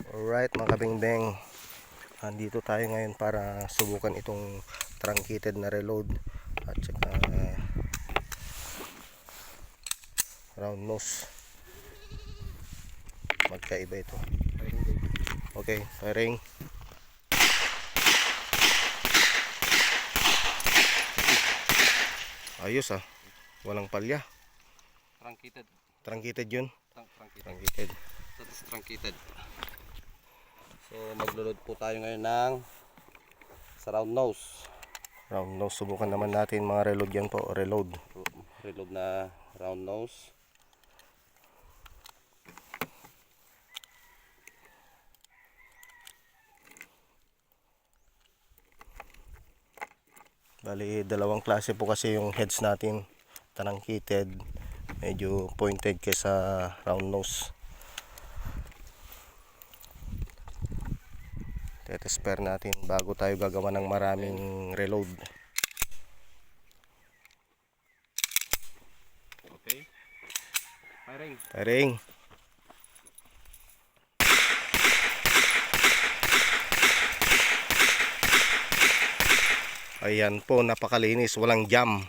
Alright mga kabingbeng, andito tayo ngayon para subukan itong truncated na reload at saka round nose. Magkaiba ito. Okay, firing. Ayos ah, walang palya. Truncated yun. Truncated. Truncated. So maglulod po tayo ngayon ng sa round nose. Round nose, subukan naman natin mga reload yan po. Reload Na round nose. Bali, dalawang klase po kasi yung heads natin. Truncated, medyo pointed kaysa round nose. Tetesper natin bago tayo gagawa ng maraming reload. Okay. Firing. Ayan po, napakalinis, walang jam.